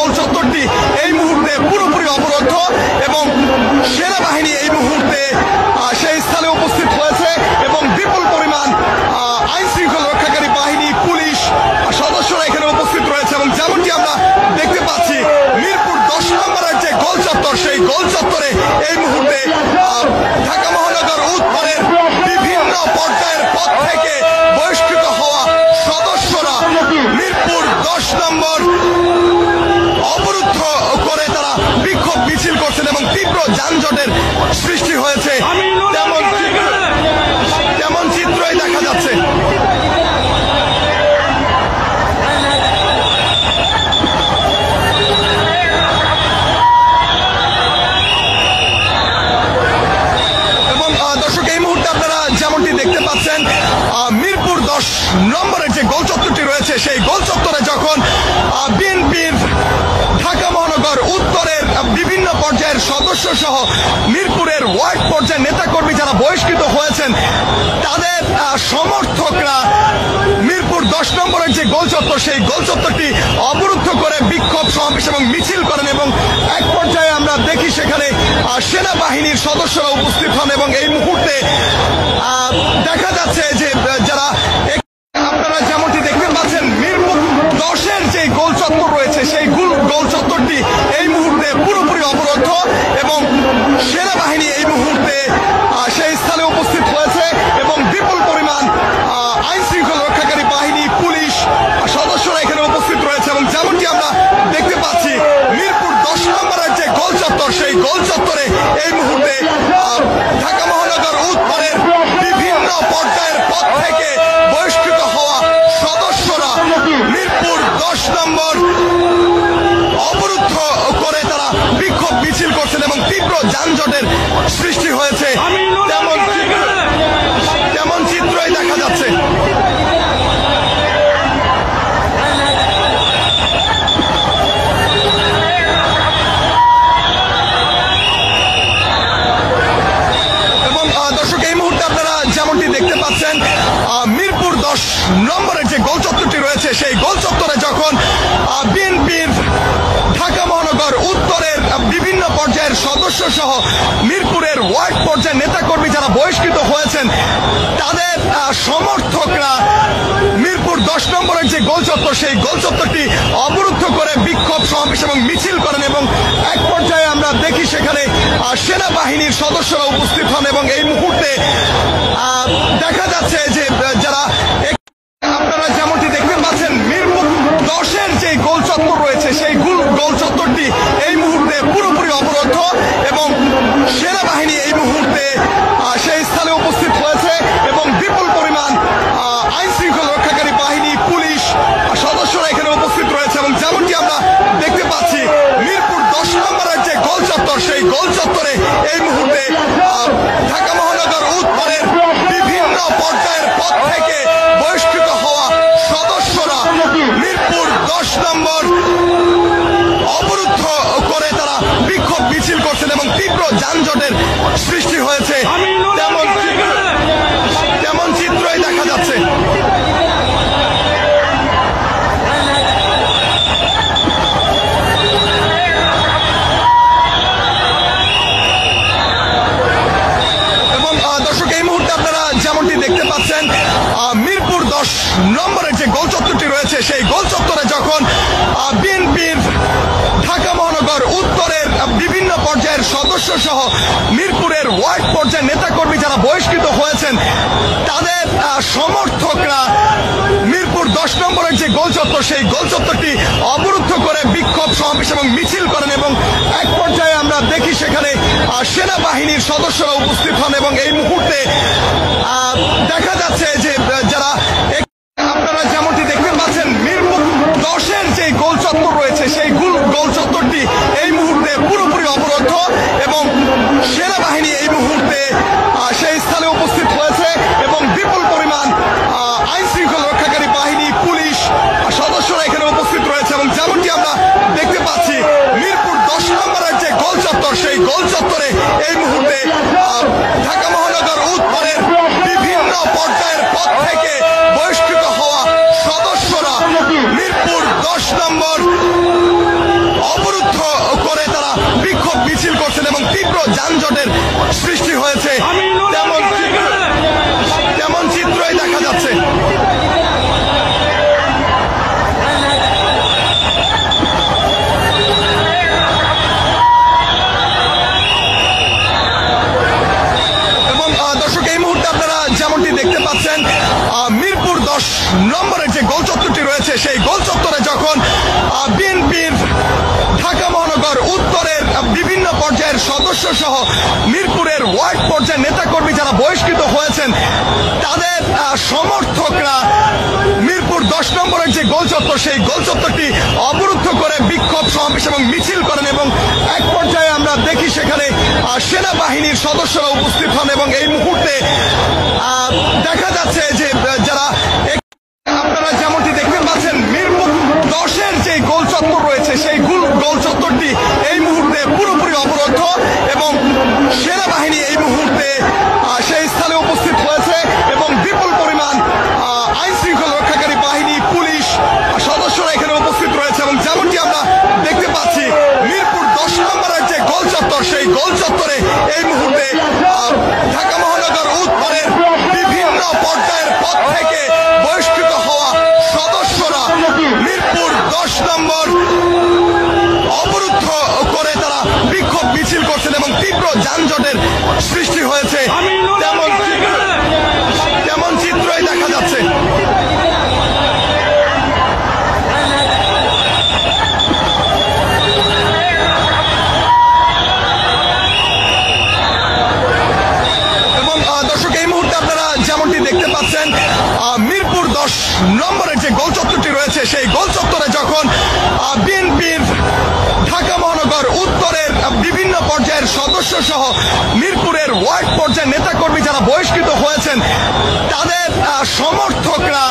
গোল চত্বরটি এই মুহূর্তে পুরোপুরি অবরুদ্ধ এবং সেনাবাহিনী এই মুহূর্তে সেই স্থানে উপস্থিত হয়েছে এবং বিপুল পরিমাণ আইন শৃঙ্খলা রক্ষাকারী বাহিনী, পুলিশ সদস্যরা এখানে উপস্থিত রয়েছে এবং যেমনটি আমরা দেখতে পাচ্ছি মিরপুর 10 নম্বরের যে গোল চত্বর, সেই গোল চত্বরে এই মুহূর্তে ঢাকা মহানগর উত্তরের বিভিন্ন পর্যায়ের পদ থেকে বহিষ্কৃত হওয়া সদস্যরা মিরপুর 10 নম্বর অবরুদ্ধ করে তারা বিক্ষোভ মিছিল করছেন এবং তীব্র যানজটের সৃষ্টি হয়েছে তেমন চিত্রই দেখা যাচ্ছে। এবং দর্শক এই মুহূর্তে আপনারা যেমনটি দেখতে পাচ্ছেন মিরপুর 10 নম্বরের যে গোল চত্বরটি রয়েছে, সেই গোল চত্বরে যখন বিএনপির ঢাকা মহানগর উত্তরের বিভিন্ন পর্যায়ের সদস্য সহ মিরপুরের ওয়ার্ড পর্যায়ের নেতাকর্মী যারা বহিষ্কৃত হয়েছেন তাদের সমর্থকরা মিরপুর 10 নম্বরের যে গোল চত্বর, সেই গোল চত্বরটি অবরুদ্ধ করে বিক্ষোভ সমাবেশ এবং মিছিল করেন এবং এক পর্যায়ে আমরা দেখি সেখানে সেনাবাহিনীর সদস্যরা উপস্থিত হন এবং এই মুহূর্তে দেখা যাচ্ছে যে যারা আপনারা যেমনটি দেখতে পাচ্ছেন মিরপুর 10-এর যে গোল চত্বর রয়েছে, সেই গোল চত্বরটি এই মুহূর্তে পুরোপুরি অবরুদ্ধ এবং সেনাবাহিনী এই মুহূর্তে সেই স্থানে উপস্থিত হয়েছে এবং বিপুল পরিমাণ আইন শৃঙ্খলা রক্ষাকারী বাহিনী, পুলিশ সদস্যরা এখানে উপস্থিত রয়েছে এবং যেমনটি আমরা দেখতে পাচ্ছি মিরপুর 10 নম্বরের যে গোল চত্বর, সেই গোল চত্বরে এই মুহূর্তে ঢাকা মহানগর উত্তরের বিভিন্ন পর্যায়ের পদ থেকে বহিষ্কৃত হওয়া সদস্যরা মিরপুর 10 নম্বর অবরুদ্ধ করে তারা বিক্ষোভ মিছিল করছেন এবং তীব্র যানজটের সৃষ্টি হয়েছে তেমন চিত্রই দেখা যাচ্ছে। এবং দর্শক এই মুহূর্তে আপনারা যেমনটি দেখতে পাচ্ছেন মিরপুর 10 নম্বরের যে গোল চত্বরটি রয়েছে, সেই গোল চত্বরে যখন বিএনপির ঢাকা মহানগর উত্তরের বিভিন্ন পর্যায়ের সদস্য সহ মিরপুরের ওয়ার্ড পর্যায়ের নেতাকর্মী যারা বহিষ্কৃত হয়েছেন তাদের সমর্থকরা মিরপুর 10 নম্বরের যে গোল চত্বর, সেই গোল চত্বরটি অবরুদ্ধ করে বিক্ষোভ সমাবেশ এবং মিছিল করেন এবং এক পর্যায়ে আমরা দেখি সেখানে সেনাবাহিনীর সদস্যরা উপস্থিত হন এবং এই মুহূর্তে দেখা যাচ্ছে যে যারা আপনারা যেমনটি দেখতে পাচ্ছেন মিরপুর 10-এর যে গোল চত্বর রয়েছে, সেই গোল চত্বরটি এই মুহূর্তে পুরোপুরি অবরুদ্ধ এবং সেনাবাহিনী এই মুহূর্তে সেই স্থানে উপস্থিত হয়েছে এবং বিপুল পরিমাণ আইন শৃঙ্খলা রক্ষাকারী বাহিনী, পুলিশ সদস্যরা এখানে উপস্থিত রয়েছে এবং যেমনটি আমরা দেখতে পাচ্ছি মিরপুর 10 নম্বরের যে গোল চত্বর, সেই গোল চত্বরে এই মুহূর্তে ঢাকা মহানগর উত্তরের বিভিন্ন পর্যায়ের পদ থেকে বহিষ্কৃত হওয়া সদস্যরা মিরপুর 10 নম্বর অবরুদ্ধ করে তারা বিক্ষোভ মিছিল করছেন এবং তীব্র যানজটের সৃষ্টি হয়েছে তেমন চিত্রই দেখা যাচ্ছে। এবং দর্শক এই মুহূর্তে আপনারা যেমনটি দেখতে পাচ্ছেন মিরপুর 10 নম্বরের যে গোল চত্বরটি রয়েছে, সেই গোল চত্বরে যখন বিএনপির ঢাকা মহানগর উত্তরের বিভিন্ন পর্যায়ের সদস্য সহ মিরপুরের ওয়ার্ড পর্যায়ের নেতাকর্মী যারা বহিষ্কৃত হয়েছেন তাদের সমর্থকরা মিরপুর 10 নম্বরের যে গোল চত্বর, সেই গোল চত্বরটি অবরুদ্ধ করে বিক্ষোভ সমাবেশ এবং মিছিল করেন এবং এক পর্যায়ে আমরা দেখি সেখানে সেনাবাহিনীর সদস্যরা উপস্থিত হন এবং এই মুহূর্তে দেখা যাচ্ছে যে যারা আপনারা যেমনটি দেখতে পাচ্ছেন মিরপুর 10-এর যে গোল চত্বর রয়েছে, সেই গোল চত্বরটি এই মুহূর্তে পুরোপুরি অবরুদ্ধ এবং সেনাবাহিনী এই মুহূর্তে সেই স্থানে উপস্থিত হয়েছে এবং বিপুল পরিমাণ আইন শৃঙ্খলা রক্ষাকারী বাহিনী, পুলিশ সদস্যরা এখানে উপস্থিত রয়েছে এবং যেমনটি আমরা দেখতে পাচ্ছি মিরপুর 10 নম্বরের যে গোল চত্বর, সেই গোল চত্বরে এই মুহূর্তে ঢাকা মহানগর উত্তরের বিভিন্ন পর্যায়ের পদ থেকে বহিষ্কৃত হওয়া সদস্যরা মিরপুর 10 নম্বর নম্বরের যে গোল চত্বরটি রয়েছে সেই গোল চত্বরে যখন বিএনপির ঢাকা মহানগর উত্তরের বিভিন্ন পর্যায়ের সদস্য সহ মিরপুরের ওয়ার্ড পর্যায়ের নেতাকর্মী যারা বহিষ্কৃত হয়েছেন তাদের সমর্থকরা মিরপুর 10 নম্বরের যে গোল চত্বর সেই গোল চত্বরটি অবরুদ্ধ করে বিক্ষোভ সমাবেশ এবং মিছিল করেন এবং এক পর্যায়ে আমরা দেখি সেখানে সেনাবাহিনীর সদস্যরা উপস্থিত হন এবং এই মুহূর্তে দেখা যাচ্ছে যে যারা আপনারা যেমনটি দেখতে পাচ্ছেন মিরপুর 10-এর যে গোল চত্বর রয়েছে সেই গোল চত্বরটি এই মুহূর্তে পুরোপুরি অবরুদ্ধ এবং সেনাবাহিনী এই মুহূর্তে সেই স্থানে উপস্থিত হয়েছে এবং বিপুল পরিমাণ আইন শৃঙ্খলা রক্ষাকারী বাহিনী পুলিশ সদস্যরা এখানে উপস্থিত রয়েছে এবং যেমনটি আমরা দেখতে পাচ্ছি মিরপুর 10 নম্বরের যে গোল চত্বর সেই গোল চত্বরে এই মুহূর্তে ঢাকা মহানগর উত্তরের বিভিন্ন পর্যায়ের পদ থেকে বহিষ্কৃত হওয়া সদস্যরা মিরপুর 10 নম্বর অবরুদ্ধ করে তারা বিক্ষোভ মিছিল করছেন এবং তীব্র যানজটের সৃষ্টি হয়েছে তেমন চিত্রই দেখা যাচ্ছে। এবং দর্শক এই মুহূর্তে আপনারা যেমনটি দেখতে পাচ্ছেন মিরপুর 10 নম্বরের যে গোল চত্বরটি রয়েছে সেই গোল চত্বরে যখন বিএনপির ঢাকা মহানগর উত্তরের বিভিন্ন পর্যায়ের সদস্য সহ মিরপুরের ওয়ার্ড পর্যায়ের নেতাকর্মী যারা বহিষ্কৃত হয়েছেন তাদের সমর্থকরা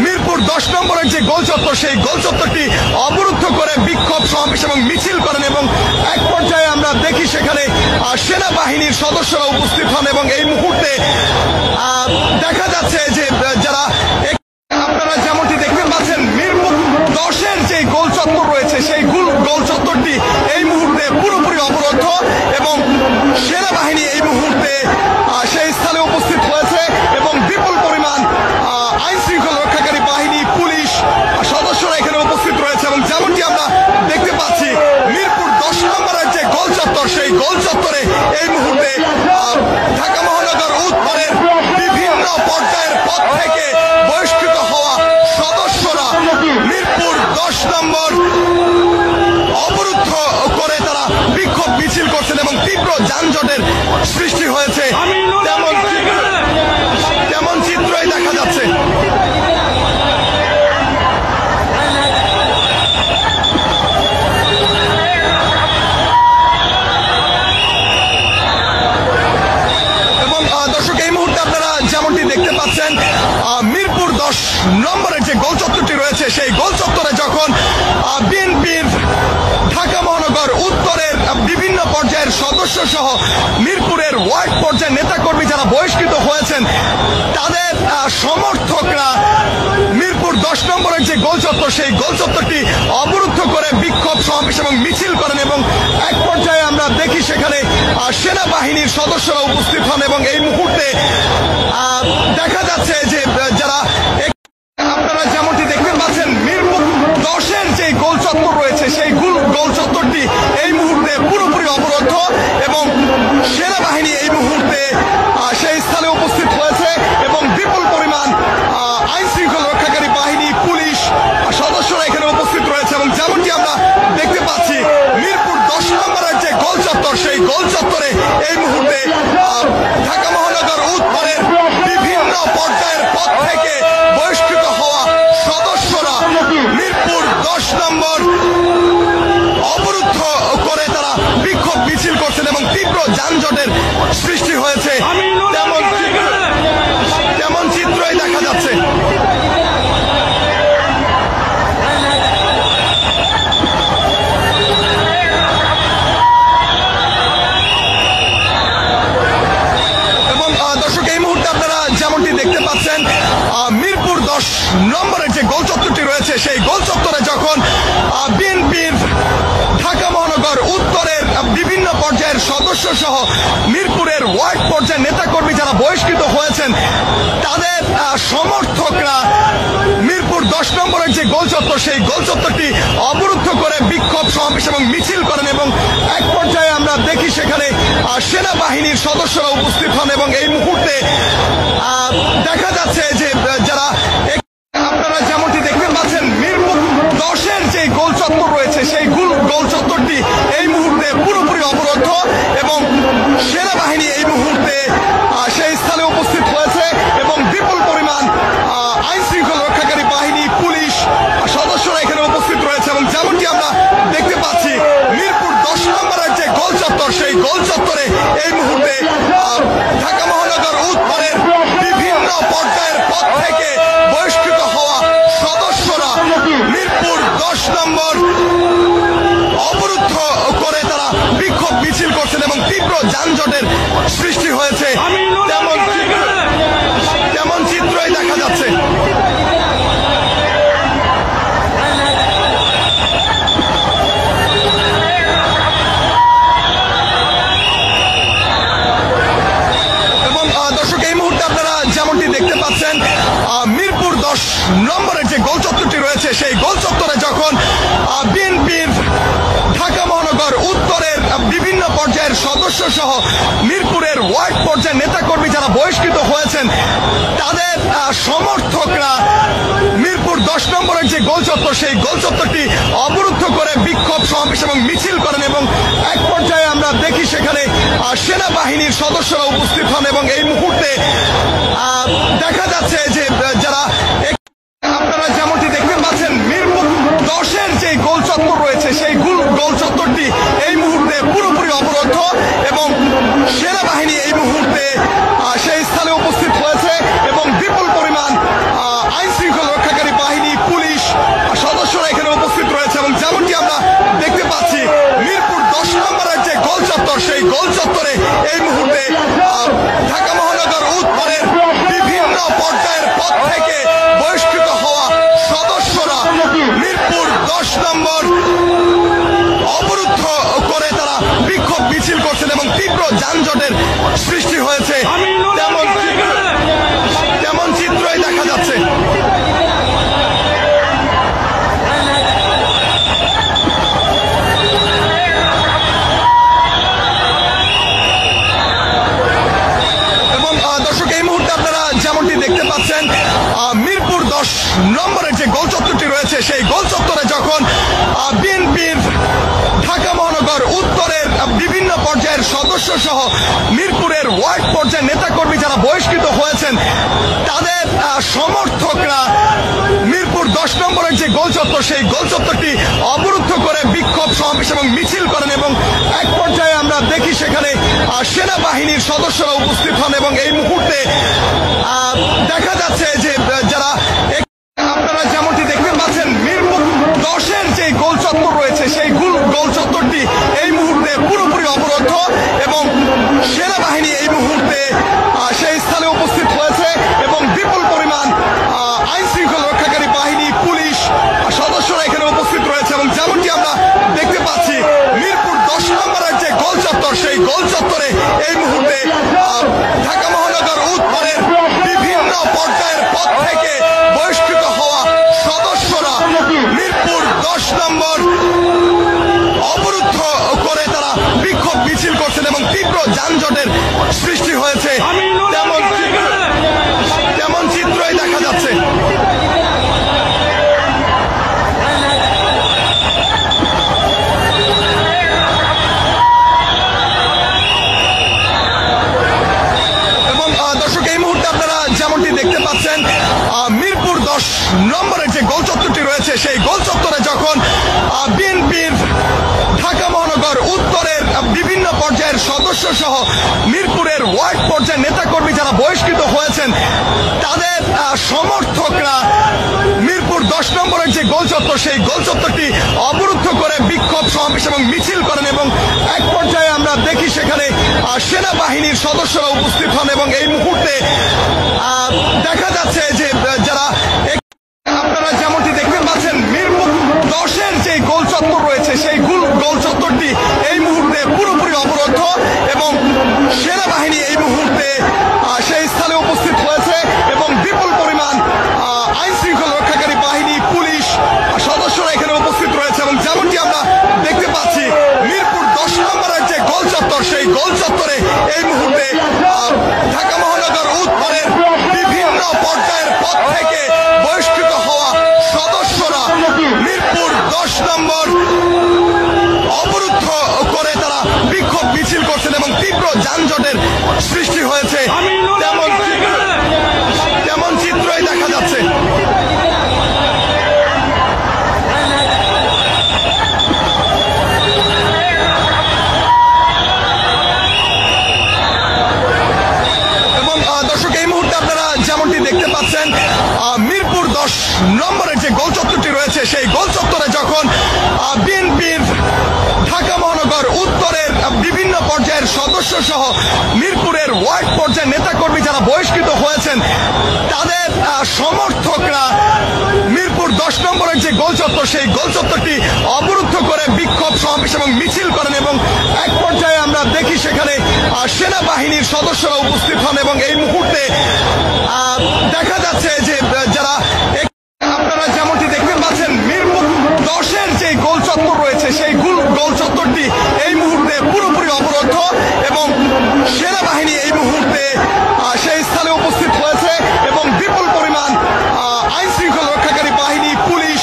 মিরপুর 10 নম্বরের যে গোল চত্বর সেই গোল চত্বরটি অবরুদ্ধ করে বিক্ষোভ সমাবেশ এবং মিছিল করেন এবং এক পর্যায়ে আমরা দেখি সেখানে সেনাবাহিনীর সদস্যরা উপস্থিত হন এবং এই মুহূর্তে দেখা যাচ্ছে যে যারা আপনারা যেমনটি দেখতে পাচ্ছেন মিরপুর 10-এর যে গোল চত্বর রয়েছে সেই গোল চত্বরটি এই মুহূর্তে পুরোপুরি অবরুদ্ধ এবং সেনাবাহিনী এই মুহূর্তে সেই স্থানে উপস্থিত হয়েছে এবং বিপুল পরিমাণ আইন শৃঙ্খলা রক্ষাকারী বাহিনী পুলিশ সদস্যরা এখানে উপস্থিত রয়েছে এবং যেমনটি আমরা দেখতে পাচ্ছি মিরপুর 10 নম্বরের যে গোল চত্বর সেই গোল চত্বরে এই মুহূর্তে ঢাকা মহানগর উত্তরের বিভিন্ন পর্যায়ের পদ থেকে বহিষ্কৃত হওয়া সদস্যরা মিরপুর 10 নম্বর অবরুদ্ধ করে তারা বিক্ষোভ মিছিল করছেন এবং তীব্র যানজটের সৃষ্টি হয়েছে তেমন চিত্রই দেখা যাচ্ছে। এবং দর্শক এই মুহূর্তে আপনারা যেমনটি দেখতে পাচ্ছেন মিরপুর 10 নম্বরের যে গোল চত্বরটি রয়েছে সেই গোল চত্বরে যখন বিএনপির ঢাকা মহানগর উত্তরের বিভিন্ন পর্যায়ের সদস্য সহ মিরপুরের ওয়ার্ড পর্যায়ের নেতাকর্মী যারা বহিষ্কৃত হয়েছেন তাদের সমর্থকরা মিরপুর 10 নম্বরের যে গোল চত্বর সেই গোল চত্বরটি অবরুদ্ধ করে বিক্ষোভ সমাবেশ এবং মিছিল করেন এবং এক পর্যায়ে আমরা দেখি সেখানে সেনাবাহিনীর সদস্যরা উপস্থিত হন এবং এই মুহূর্তে দেখা যাচ্ছে যে যারা আপনারা যেমনটি দেখতে পাচ্ছেন মিরপুর 10-এর যে গোল চত্বর রয়েছে সেই গোল চত্বরটি এই মুহূর্তে পুরোপুরি অবরুদ্ধ এবং সেনাবাহিনী এই মুহূর্তে সেই স্থানে উপস্থিত হয়েছে এবং বিপুল পরিমাণ আইন শৃঙ্খলা রক্ষাকারী বাহিনী পুলিশ সদস্যরা এখানে উপস্থিত রয়েছে এবং যেমনটি আমরা দেখতে পাচ্ছি মিরপুর 10 নম্বরের যে গোল চত্বর সেই গোল চত্বরে এই মুহূর্তে ঢাকা মহানগর উত্তরের বিভিন্ন পর্যায়ের পদ থেকে বহিষ্কৃত হওয়া সদস্যরা মিরপুর 10 নম্বর অবরুদ্ধ করে তারা বিক্ষোভ মিছিল করছেন এবং তীব্র যানজটের সৃষ্টি হয়েছে তেমন চিত্রই দেখা যাচ্ছে। এবং দর্শক এই মুহূর্তে আপনারা যেমনটি দেখতে পাচ্ছেন মিরপুর 10 নম্বরের যে গোল চত্বরটি রয়েছে সেই গোল চত্বরে যখন বিএনপির ঢাকা মহানগর উত্তরের বিভিন্ন পর্যায়ের সদস্য সহ মিরপুরের ওয়ার্ড পর্যায়ের নেতাকর্মী যারা বহিষ্কৃত হয়েছেন তাদের সমর্থকরা মিরপুর 10 নম্বরের যে গোল চত্বর সেই গোল চত্বরটি অবরুদ্ধ করে বিক্ষোভ সমাবেশ এবং মিছিল করেন এবং এক পর্যায়ে আমরা দেখি সেখানে সেনাবাহিনীর সদস্যরা উপস্থিত হন এবং এই মুহূর্তে দেখা যাচ্ছে যে যারা চত্বর, সেই গোল চত্বরে এই মুহূর্তে ঢাকা মহানগর উত্তরের বিভিন্ন পর্যায়ের পদ থেকে বহিষ্কৃত হওয়া সদস্যরা মিরপুর 10 নম্বর অবরুদ্ধ করে তারা বিক্ষোভ মিছিল করছেন এবং তীব্র যানজটের সৃষ্টি হয়েছে। তেমন চিত্রই দেখা যাচ্ছে। এবং দর্শক, এই মুহূর্তে আপনারা যেমনটি দেখতে পাচ্ছেন, মিরপুর 10 নম্বরের যে গোল চত্বরটি রয়েছে, সেই গোল চত্বরে যখন বিএনপির ঢাকা মহানগর উত্তরের বিভিন্ন পর্যায়ের সদস্য সহ মিরপুরের ওয়ার্ড পর্যায়ের নেতাকর্মী যারা বহিষ্কৃত হয়েছেন, তাদের সমর্থকরা মিরপুর 10 নম্বরের যে গোল চত্বর, সেই গোল চত্বরটি অবরুদ্ধ করে বিক্ষোভ সমাবেশ এবং মিছিল করেন এবং এক পর্যায়ে আমরা দেখি সেখানে সেনাবাহিনীর সদস্যরা উপস্থিত হন এবং এই মুহূর্তে দেখা যাচ্ছে যে যারা আপনারা যেমনটি দেখতে পাচ্ছেন, মিরপুর 10-এর যে গোল চত্বর রয়েছে, সেই গোল চত্বরটি এই মুহূর্তে পুরোপুরি অবরুদ্ধ এবং সেনাবাহিনী এই মুহূর্তে সেই স্থানে উপস্থিত হয়েছে এবং বিপুল পরিমাণ আইন শৃঙ্খলা রক্ষাকারী বাহিনী, পুলিশ সদস্যরা এখানে উপস্থিত রয়েছে এবং যেমনটি আমরা দেখতে পাচ্ছি, মিরপুর 10 নম্বরের যে গোল চত্বর, সেই গোল চত্বরে এই মুহূর্তে ঢাকা মহানগর উত্তরের বিভিন্ন পর্যায়ের পদ থেকে বহিষ্কৃত হওয়া সদস্যরা মিরপুর 10 নম্বর অবরুদ্ধ করে তারা বিক্ষোভ মিছিল করছেন এবং তীব্র যানজটের সৃষ্টি হয়েছে। তেমন চিত্রই দেখা যাচ্ছে। এবং দর্শক, এই মুহূর্তে আপনারা যেমনটি দেখতে পাচ্ছেন, মিরপুর 10 নম্বরের যে গোল চত্বরটি রয়েছে, সেই গোল চত্বরে যখন বিএনপির ঢাকা মহানগর উত্তরের বিভিন্ন পর্যায়ের সদস্য সহ মিরপুরের ওয়ার্ড পর্যায়ের নেতাকর্মী যারা বহিষ্কৃত হয়েছেন, তাদের সমর্থকরা মিরপুর 10 নম্বরের যে গোল চত্বর, সেই গোল চত্বরটি অবরুদ্ধ করে বিক্ষোভ সমাবেশ এবং মিছিল করেন এবং এক পর্যায়ে আমরা দেখি সেখানে সেনাবাহিনীর সদস্যরা উপস্থিত হন এবং এই মুহূর্তে দেখা যাচ্ছে যে যারা আপনারা যেমনটি দেখতে পাচ্ছেন, মিরপুর 10-এর যে গোল চত্বর রয়েছে, সেই গোল চত্বরটি এই মুহূর্তে পুরোপুরি অবরুদ্ধ এবং সেনাবাহিনী এই মুহূর্তে সেই স্থানে উপস্থিত হয়েছে এবং বিপুল পরিমাণ আইন শৃঙ্খলা রক্ষাকারী বাহিনী, পুলিশ সদস্যরা এখানে উপস্থিত রয়েছে এবং যেমনটি আমরা দেখতে পাচ্ছি, মিরপুর 10 নম্বরের যে গোল চত্বর, সেই গোল চত্বরে এই মুহূর্তে ঢাকা মহানগর উত্তরের বিভিন্ন পর্যায়ের পদ থেকে বহিষ্কৃত হওয়া সদস্যরা মিরপুর 10 নম্বর অবরুদ্ধ করে তারা বিক্ষোভ মিছিল করছেন এবং তীব্র যানজটের সৃষ্টি হয়েছে। তেমন চিত্রই দেখা যাচ্ছে। এবং দর্শক, এই মুহূর্তে আপনারা যেমনটি দেখতে পাচ্ছেন, মিরপুর 10 নম্বরের যে গোল চত্বরটি রয়েছে, সেই গোল চত্বরে যখন বিএনপির ঢাকা মহানগর উত্তরের বিভিন্ন পর্যায়ের সদস্য সহ মিরপুরের ওয়ার্ড পর্যায়ের নেতাকর্মী যারা বহিষ্কৃত হয়েছেন, তাদের সমর্থকরা মিরপুর 10 নম্বরের যে গোল চত্বর, সেই গোল চত্বরটি অবরুদ্ধ করে বিক্ষোভ সমাবেশ এবং মিছিল করেন এবং এক পর্যায়ে আমরা দেখি সেখানে সেনাবাহিনীর সদস্যরা উপস্থিত হন এবং এই মুহূর্তে দেখা যাচ্ছে যে যারা আপনারা যেমনটি দেখতে পাচ্ছেন, মিরপুর 10-এর যে গোল চত্বর রয়েছে, সেই গোল চত্বরটি এই মুহূর্তে পুরোপুরি অবরুদ্ধ এবং সেনাবাহিনী এই মুহূর্তে সেই স্থানে উপস্থিত হয়েছে এবং বিপুল পরিমাণ আইন শৃঙ্খলা রক্ষাকারী বাহিনী, পুলিশ সদস্যরা এখানে উপস্থিত রয়েছে এবং যেমনটি আমরা দেখতে পাচ্ছি, মিরপুর 10 নম্বরের যে গোল চত্বর, সেই গোল চত্বরে এই মুহূর্তে ঢাকা মহানগর উত্তরের বিভিন্ন পর্যায়ের পদ থেকে বহিষ্কৃত হওয়া সদস্যরা মিরপুর 10 নম্বর অবরুদ্ধ করে তারা বিক্ষোভ মিছিল করছেন এবং তীব্র যানজটের সৃষ্টি হয়েছে। তেমন চিত্রই দেখা যাচ্ছে। নম্বরের যে গোল চত্বরটি রয়েছে সেই গোল চত্বরে যখন বিএনপির ঢাকা মহানগর উত্তরের বিভিন্ন পর্যায়ের সদস্য সহ মিরপুরের ওয়ার্ড পর্যায়ের নেতাকর্মী যারা বহিষ্কৃত হয়েছেন তাদের সমর্থকরা মিরপুর 10 নম্বরের যে গোল চত্বর সেই গোল চত্বরটি অবরুদ্ধ করে বিক্ষোভ সমাবেশ এবং মিছিল করেন এবং এক পর্যায়ে আমরা দেখি সেখানে সেনাবাহিনীর সদস্যরা উপস্থিত হন এবং এই মুহূর্তে দেখা যাচ্ছে যে যারা আপনারা যেমনটি দেখতে পাচ্ছেন মিরপুর 10-এর যে গোল চত্বর রয়েছে সেই গোল চত্বরটি এই মুহূর্তে পুরোপুরি অবরুদ্ধ এবং সেনাবাহিনী এই মুহূর্তে সেই স্থানে উপস্থিত হয়েছে এবং বিপুল পরিমাণ আইন শৃঙ্খলা রক্ষাকারী বাহিনী পুলিশ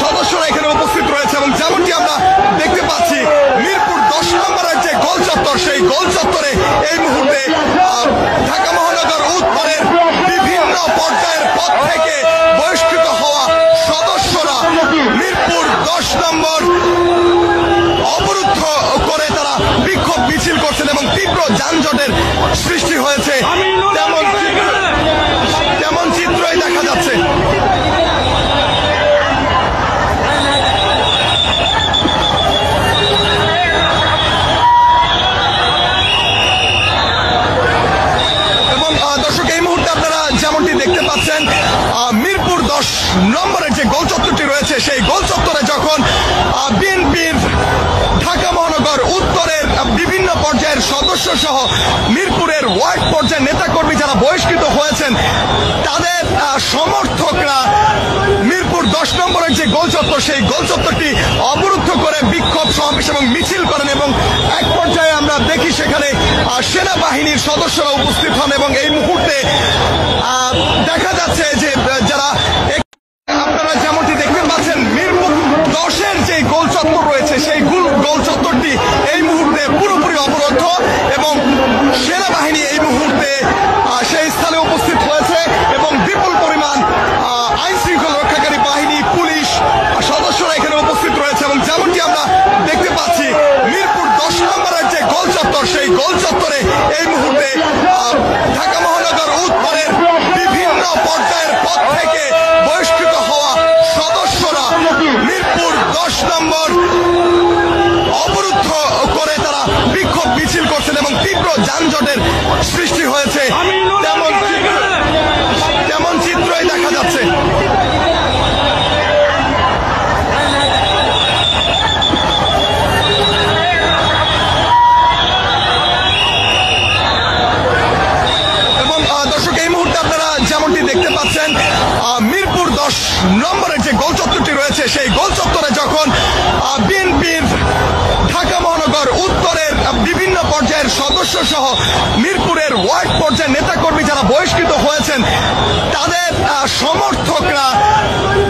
সদস্যরা এখানে উপস্থিত রয়েছে এবং যেমনটি আমরা দেখতে পাচ্ছি মিরপুর 10 নম্বরের যে গোল চত্বর সেই গোল চত্বরে এই মুহূর্তে ঢাকা মহানগর উত্তরের বিভিন্ন পর্যায়ের পদ থেকে বহিষ্কৃত হওয়া সদস্যরা মিরপুর 10 নম্বর অবরুদ্ধ করে তারা বিক্ষোভ মিছিল করছেন এবং তীব্র যানজটের সৃষ্টি হয়েছে তেমন চিত্রই দেখা যাচ্ছে। এবং দর্শক এই মুহূর্তে আপনারা যেমনটি দেখতে পাচ্ছেন মিরপুর 10 নম্বরের যে গোল চত্বরটি রয়েছে সেই গোল চত্বরে যখন বিএনপির ঢাকা মহানগর উত্তরের বিভিন্ন পর্যায়ের সদস্য সহ মিরপুরের ওয়ার্ড পর্যায়ের নেতাকর্মী যারা বহিষ্কৃত হয়েছেন তাদের সমর্থকরা মিরপুর 10 নম্বরের যে গোল চত্বর সেই গোল চত্বরটি অবরুদ্ধ করে বিক্ষোভ সমাবেশ এবং মিছিল করেন এবং এক পর্যায়ে আমরা দেখি সেখানে সেনাবাহিনীর সদস্যরা উপস্থিত হন এবং এই মুহূর্তে দেখা যাচ্ছে যে যারা আপনারা যেমনটি দেখতে পাচ্ছেন মিরপুর 10-এর যে গোল চত্বর রয়েছে সেই গোল চত্বরটি এই মুহূর্তে পুরোপুরি অবরুদ্ধ এবং সেনাবাহিনী এই মুহূর্তে সেই স্থানে উপস্থিত হয়েছে এবং বিপুল পরিমাণ আইন শৃঙ্খলা রক্ষাকারী বাহিনী পুলিশ সদস্যরা এখানে উপস্থিত রয়েছে এবং যেমনটি আমরা দেখতে পাচ্ছি মিরপুর 10 নম্বরের যে গোল চত্বর সেই গোল চত্বরে এই মুহূর্তে ঢাকা মহানগর উত্তরের বিভিন্ন পর্যায়ের পদ থেকে বহিষ্কৃত হওয়া সদস্যরা মিরপুর 10 নম্বর অবরুদ্ধ করে তারা বিক্ষোভ মিছিল করছেন এবং তীব্র যানজটের সৃষ্টি হয়েছে তেমন চিত্রই দেখা যাচ্ছে। এবং দর্শক এই মুহূর্তে আপনারা যেমনটি দেখতে পাচ্ছেন মিরপুর 10 নম্বরের যে গোল চত্বরটি রয়েছে সেই গোল চত্বরে যখন বিএনপির ঢাকা মহানগর উত্তরের বিভিন্ন পর্যায়ের সদস্য সহ মিরপুরের ওয়ার্ড পর্যায়ের নেতাকর্মী যারা বহিষ্কৃত হয়েছেন তাদের সমর্থকরা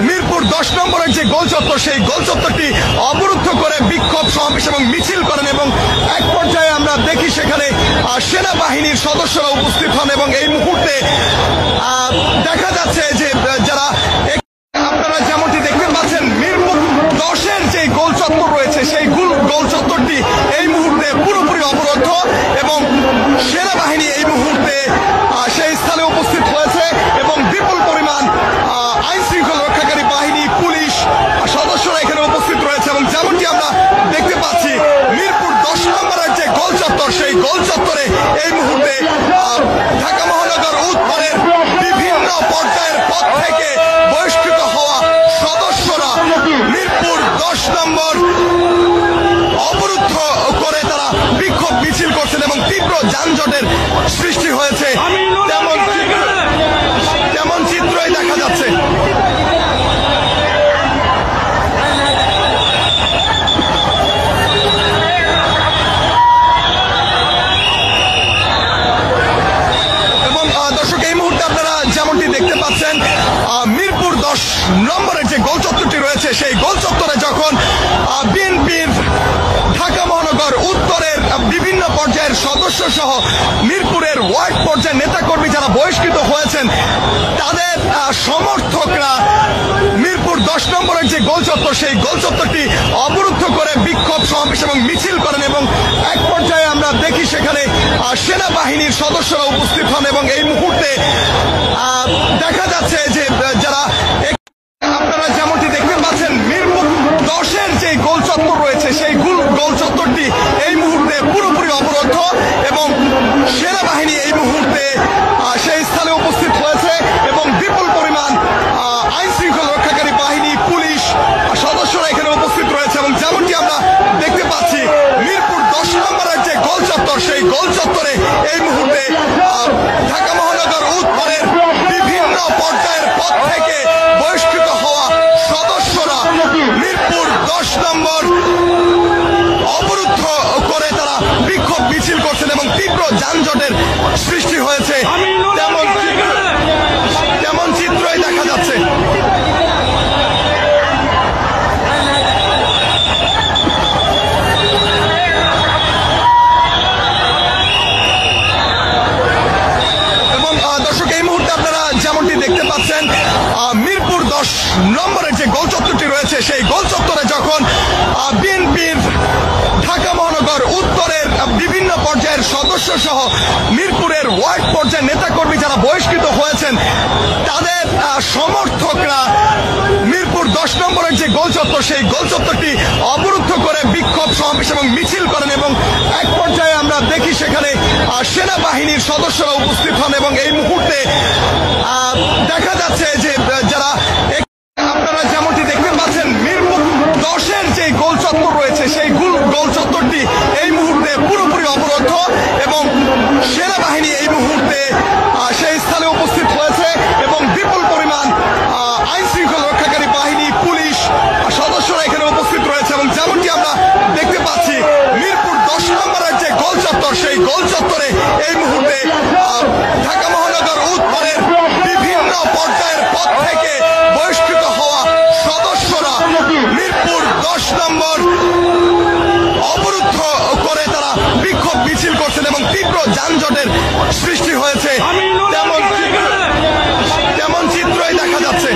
মিরপুর 10 নম্বরের যে গোল চত্বর সেই গোল চত্বরটি অবরুদ্ধ করে বিক্ষোভ সমাবেশ এবং মিছিল করেন এবং এক পর্যায়ে আমরা দেখি সেখানে সেনাবাহিনীর সদস্যরা উপস্থিত হন এবং এই মুহূর্তে দেখা যাচ্ছে যে যারা আপনারা যেমনটি দেখতে পাচ্ছেন মিরপুর 10-এর যে গোল চত্বর রয়েছে সেই গোল চত্বরটি এই মুহূর্তে পুরোপুরি অবরুদ্ধ এবং সেনাবাহিনী এই মুহূর্তে সেই স্থানে উপস্থিত হয়েছে এবং বিপুল পরিমাণ আইন শৃঙ্খলা রক্ষাকারী বাহিনী পুলিশ সদস্যরা এখানে উপস্থিত রয়েছে এবং যেমনটি আমরা দেখতে পাচ্ছি মিরপুর 10 নম্বরের যে গোল চত্বর সেই গোল চত্বরে এই মুহূর্তে ঢাকা মহানগর উত্তরের বিভিন্ন পর্যায়ের পদ থেকে বহিষ্কৃত হওয়া সদস্যরা মিরপুর 10 নম্বর অবরুদ্ধ করে তারা বিক্ষোভ মিছিল করছেন এবং তীব্র যানজটের সৃষ্টি হয়েছে তেমন চিত্রই দেখা যাচ্ছে। এবং দর্শক এই মুহূর্তে আপনারা যেমনটি দেখতে পাচ্ছেন মিরপুর 10 নম্বরের যে গোল চত্বরটি রয়েছে সেই গোল চত্বরে যখন বিএনপির ঢাকা মহানগর উত্তরের বিভিন্ন পর্যায়ের সদস্য সহ মিরপুরের ওয়ার্ড পর্যায়ের নেতাকর্মী যারা বহিষ্কৃত হয়েছেন তাদের সমর্থকরা মিরপুর 10 নম্বরের যে গোল চত্বর সেই গোল চত্বরটি অবরুদ্ধ করে বিক্ষোভ সমাবেশ এবং মিছিল করেন এবং এক পর্যায়ে আমরা দেখি সেখানে সেনাবাহিনীর সদস্যরা উপস্থিত হন এবং এই মুহূর্তে দেখা যাচ্ছে যে যারা গোল চত্বরে এই মুহূর্তে ঢাকা মহানগর উত্তরের বিভিন্ন পর্যায়ের পদ থেকে বহিষ্কৃত হওয়া সদস্যরা মিরপুর 10 নম্বর অবরুদ্ধ করে তারা বিক্ষোভ মিছিল করছেন এবং তীব্র যানজটের সৃষ্টি হয়েছে তেমন চিত্রই দেখা যাচ্ছে। এবং দর্শক এই মুহূর্তে আপনারা যেমনটি দেখতে পাচ্ছেন মিরপুর 10 নম্বরের যে গোল চত্বরটি রয়েছে সেই গোল চত্বরে যখন বিএনপির ঢাকা মহানগর উত্তরের বিভিন্ন পর্যায়ের সদস্য সহ মিরপুরের ওয়ার্ড পর্যায়ের নেতাকর্মী যারা বহিষ্কৃত হয়েছেন তাদের সমর্থকরা মিরপুর 10 নম্বরের যে গোল চত্বর সেই গোল চত্বরটি অবরুদ্ধ করে বিক্ষোভ সমাবেশ এবং মিছিল করেন এবং এক পর্যায়ে আমরা দেখি সেখানে সেনাবাহিনীর সদস্যরা উপস্থিত হন এবং এই মুহূর্তে দেখা যাচ্ছে যে যারা আপনারা যেমনটি দেখতে পাচ্ছেন মিরপুর 10-এর যে গোল চত্বর রয়েছে সেই গোল চত্বরটি এই মুহূর্তে পুরোপুরি অবরুদ্ধ এবং সেনাবাহিনী এই মুহূর্তে সেই স্থানে উপস্থিত হয়েছে এবং বিপুল পরিমাণ আইন শৃঙ্খলা রক্ষাকারী বাহিনী পুলিশ সদস্যরা এখানে উপস্থিত রয়েছে এবং যেমনটি আমরা দেখতে পাচ্ছি মিরপুর 10 নম্বরের যে গোল চত্বর সেই গোল চত্বরে এই মুহূর্তে ঢাকা মহানগর উত্তরের বিভিন্ন পর্যায়ের পদ থেকে বহিষ্কৃত হওয়া সদস্যরা মিরপুর 10 নম্বর অবরুদ্ধ করে তারা বিক্ষোভ মিছিল করছেন এবং তীব্র যানজটের সৃষ্টি হয়েছে তেমন চিত্রই দেখা যাচ্ছে।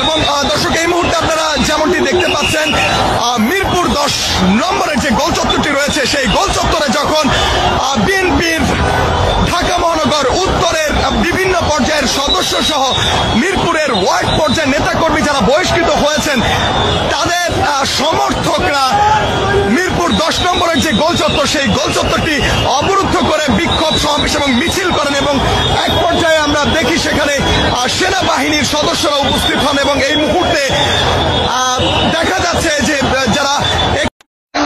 এবং দর্শক এই মুহূর্তে আপনারা যেমনটি দেখতে পাচ্ছেন মিরপুর 10 নম্বরের যে গোল চত্বরটি রয়েছে সেই গোল চত্বরে যখন বিএনপির ঢাকা মহানগর উত্তরের বিভিন্ন পর্যায়ের সদস্য সহ মিরপুরের ওয়ার্ড পর্যায়ের নেতাকর্মী যারা বহিষ্কৃত হয়েছেন তাদের সমর্থকরা মিরপুর 10 নম্বরের যে গোল চত্বর সেই গোল চত্বরটি অবরুদ্ধ করে বিক্ষোভ সমাবেশ এবং মিছিল করেন এবং এক পর্যায়ে আমরা দেখি সেখানে সেনাবাহিনীর সদস্যরা উপস্থিত হন এবং এই মুহূর্তে দেখা যাচ্ছে যে যারা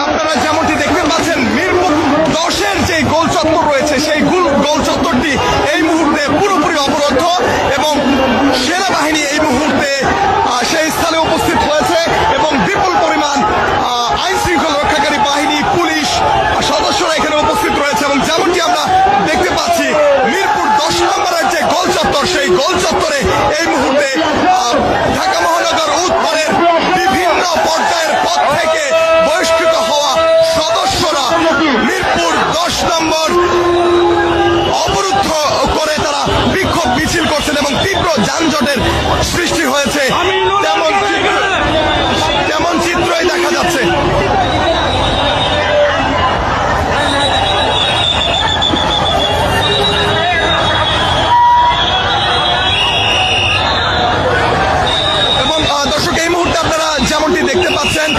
আপনারা যেমনটি দেখতে পাচ্ছেন মিরপুর 10-এর যে গোল চত্বর রয়েছে সেই গোল চত্বরটি এই মুহূর্তে পুরোপুরি অবরুদ্ধ এবং সেনাবাহিনী এই মুহূর্তে সেই স্থানে উপস্থিত হয়েছে এবং বিপুল পরিমাণ আইন শৃঙ্খলা রক্ষাকারী বাহিনী পুলিশ সদস্যরা এখানে উপস্থিত রয়েছে এবং যেমনটি আমরা দেখতে পাচ্ছি মিরপুর 10 নম্বরের যে গোল চত্বর সেই গোল চত্বরে এই মুহূর্তে ঢাকা মহানগর উত্তরের বিভিন্ন পর্যায়ের পদ থেকে বহিষ্কৃত হওয়া সদস্যরা মিরপুর 10 নম্বর অবরুদ্ধ করে তারা বিক্ষোভ মিছিল করছেন এবং তীব্র যানজটের সৃষ্টি হয়েছে তেমন চিত্রই দেখা যাচ্ছে। এবং দর্শক এই মুহূর্তে আপনারা যেমনটি দেখতে পাচ্ছেন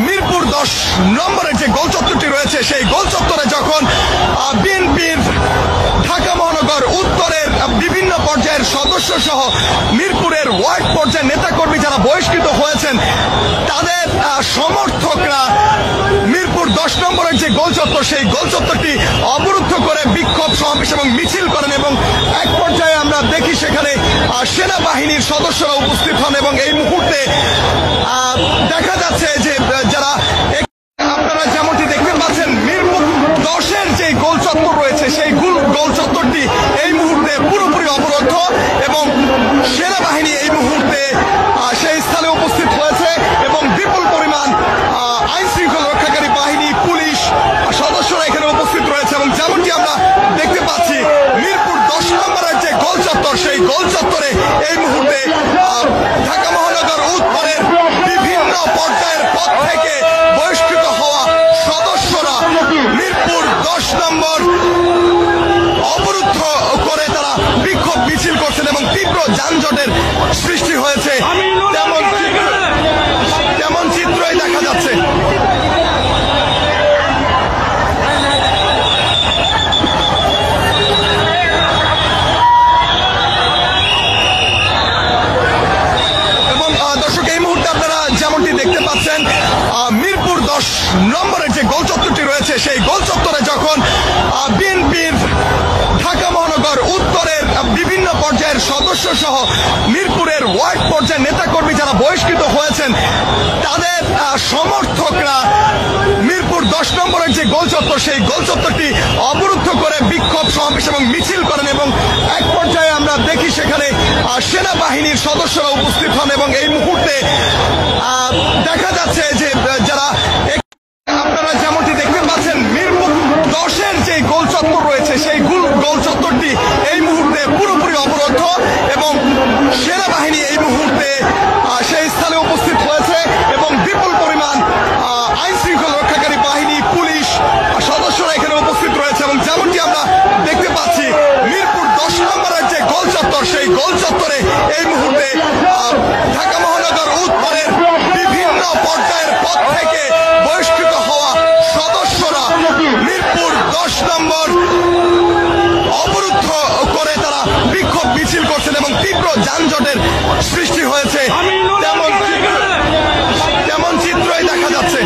মিরপুর 10 নম্বরের যে গোল চত্বরটি রয়েছে সেই গোল চত্বরে যখন বিএনপির ঢাকা মহানগর উত্তরের বিভিন্ন পর্যায়ের সদস্য সহ মিরপুরের ওয়ার্ড পর্যায়ের নেতাকর্মী যারা বহিষ্কৃত হয়েছেন তাদের সমর্থকরা মিরপুর 10 নম্বরের যে গোল চত্বর সেই গোল চত্বরটি অবরুদ্ধ করে বিক্ষোভ সমাবেশ এবং মিছিল করেন এবং এক পর্যায়ে আমরা দেখি সেখানে সেনাবাহিনীর সদস্যরা উপস্থিত হন এবং এই মুহূর্তে দেখা যাচ্ছে যে যারা আপনারা যেমনটি দেখতে পাচ্ছেন মিরপুর 10-এর যে গোল চত্বর রয়েছে সেই গোল চত্বরটি এই মুহূর্তে পুরোপুরি অবরুদ্ধ এবং সেনাবাহিনী এই মুহূর্তে সেই স্থানে উপস্থিত হয়েছে এবং বিপুল পরিমাণ আইন শৃঙ্খলা রক্ষাকারী বাহিনী পুলিশ সদস্যরা এখানে উপস্থিত রয়েছে এবং যেমনটি আমরা দেখতে পাচ্ছি মিরপুর 10 নম্বরের যে গোল চত্বর সেই গোল চত্বরে এই মুহূর্তে ঢাকা মহানগর উত্তরের বিভিন্ন পর্যায়ের পদ থেকে মিরপুর 10 নম্বরের যে গোল চত্বরটি রয়েছে সেই গোল চত্বরে যখন বিএনপির ঢাকা মহানগর উত্তরের বিভিন্ন পর্যায়ের সদস্য সহ মিরপুরের ওয়ার্ড পর্যায়ের নেতাকর্মী যারা বহিষ্কৃত হয়েছেন তাদের সমর্থকরা মিরপুর 10 নম্বরের যে গোল চত্বর সেই গোল চত্বরটি অবরুদ্ধ করে বিক্ষোভ সমাবেশ এবং মিছিল করেন এবং এক পর্যায়ে আমরা দেখি সেখানে সেনাবাহিনীর সদস্যরা উপস্থিত হন এবং এই মুহূর্তে দেখা যাচ্ছে যে যারা আপনারা যেমনটি দেখতে পাচ্ছেন মিরপুর 10-এর যে গোল চত্বর রয়েছে সেই গোল চত্বরটি এই মুহূর্তে পুরোপুরি অবরুদ্ধ এবং সেনাবাহিনী এই মুহূর্তে সেই স্থানে উপস্থিত হয়েছে এবং বিপুল পরিমাণ আইন শৃঙ্খলা রক্ষাকারী বাহিনী পুলিশ সদস্যরা এখানে উপস্থিত রয়েছে এবং যেমনটি আমরা দেখতে পাচ্ছি মিরপুর 10 নম্বরের যে গোল চত্বর সেই গোল চত্বরে এই মুহূর্তে ঢাকা মহানগর উত্তরের বিভিন্ন পর্যায়ের পদ থেকে বহিষ্কৃত হওয়া সদস্যরা মিরপুর 10 নম্বর অবরুদ্ধ করে তারা বিক্ষোভ মিছিল করছেন এবং তীব্র যানজটের সৃষ্টি হয়েছে তেমন চিত্রই দেখা যাচ্ছে।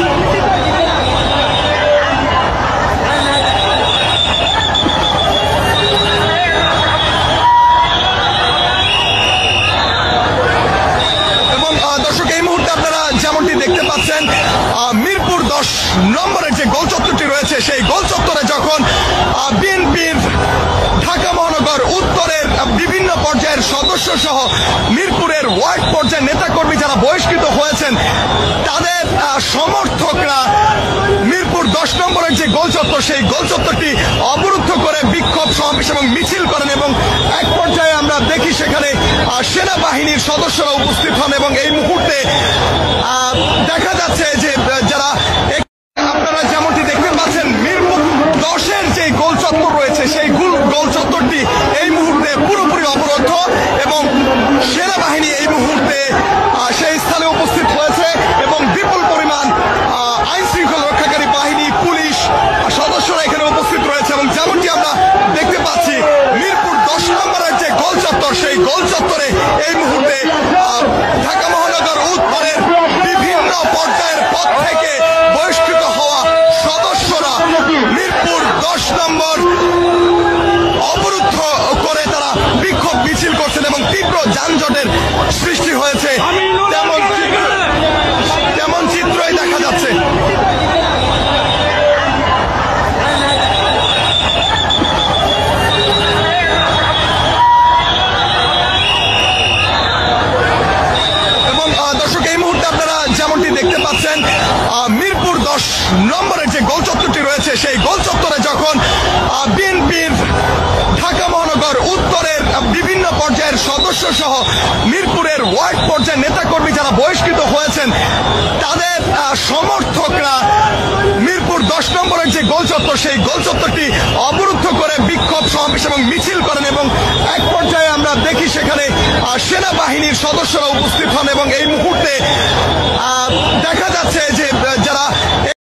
দেখতে পাচ্ছেন মিরপুর 10 নম্বরের যে গোল চত্বরটি রয়েছে সেই গোল চত্বরে যখন বিএনপির ঢাকা মহানগর উত্তরের বিভিন্ন পর্যায়ের সদস্য সহ মিরপুরের ওয়ার্ড পর্যায়ের নেতাকর্মী যারা বহিষ্কৃত হয়েছেন তাদের সমর্থকরা মিরপুর 10 নম্বরের যে গোল চত্বর সেই গোল চত্বরটি অবরুদ্ধ করে বিক্ষোভ সমাবেশ এবং মিছিল করেন এবং এক পর্যায়ে আমরা দেখি সেখানে সেনাবাহিনীর সদস্যরা উপস্থিত হন এবং এই মুহূর্তে দেখা যাচ্ছে যে যারা আপনারা যেমনটি দেখতে পাচ্ছেন মিরপুর 10-এর যে গোল চত্বর রয়েছে সেই গোল চত্বরটি এই মুহূর্তে পুরোপুরি অবরুদ্ধ এবং সেনাবাহিনী এই মুহূর্তে সেই স্থানে উপস্থিত হয়েছে এবং বিপুল পরিমাণ আইন শৃঙ্খলা রক্ষাকারী বাহিনী পুলিশ সদস্যরা এখানে উপস্থিত রয়েছে এবং যেমনটি আমরা দেখতে পাচ্ছি মিরপুর 10 নম্বরের যে গোল চত্বর সেই গোল চত্বরে এই মুহূর্তে ঢাকা মহানগর উত্তরের বিভিন্ন পর্যায়ের পদ থেকে বহিষ্কৃত হওয়া সদস্যরা মিরপুর 10 নম্বর অবরুদ্ধ করে তারা বিক্ষোভ মিছিল করছেন এবং তীব্র যানজটের সৃষ্টি হয়েছে তেমন চিত্রই দেখা যাচ্ছে। দেখতে পাচ্ছেন মিরপুর 10 নম্বরের যে গোল চত্বরটি রয়েছে সেই গোল চত্বরে যখন বিএনপির ঢাকা মহানগর উত্তরের বিভিন্ন পর্যায়ের সদস্য সহ মিরপুরের ওয়ার্ড পর্যায়ের নেতাকর্মী যারা বহিষ্কৃত হয়েছেন তাদের সমর্থকরা মিরপুর 10 নম্বরের যে গোল চত্বর সেই গোল চত্বরটি অবরুদ্ধ করে বিক্ষোভ সমাবেশ এবং মিছিল করেন এবং এক পর্যায়ে আমরা দেখি সেখানে সেনাবাহিনীর সদস্যরা উপস্থিত হন এবং এই মুহূর্তে দেখা যাচ্ছে যে যারা